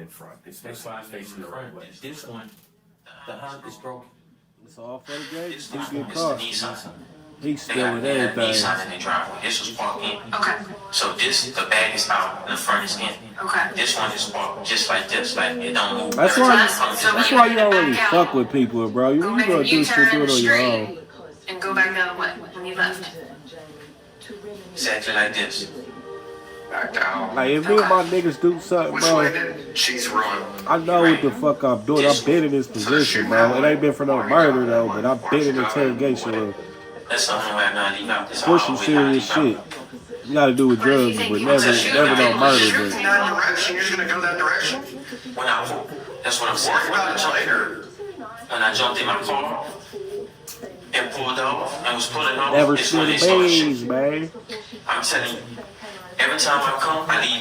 in front. It's facing the right way. This one, the hump is broken. It's all for the game. This He one get is the caught. Nissan. He's They got stealing a everything. Nissan in their driveway. This was parked in. Okay. So this, the bag is out, the front is in. Okay. This one is parked just like this, like it don't move. That's Every why. time it comes in, That's why you don't really fuck with people, bro. You Go make gonna a do shit, U-turn do in it the on your own. street and go back the other way when you left. exactly like this. Back down. Like if me and my niggas do something, Which bro, way did she's run? I know what the fuck I'm doing. I've been in this position, bro. It ain't been for no murder though, but I've been in interrogation room, That's the only way I know how to leave out. This all pushing the way how to serious leave shit. out. You gotta do with drugs, but never no murder. Shooting But that direction, you're just gonna go that direction? When I, that's what I'm saying. Worry about it later. When I jumped in my car and pulled off and was pulling off, never it's when shoot they started beans, shooting. man. I'm telling you, every time I come, I leave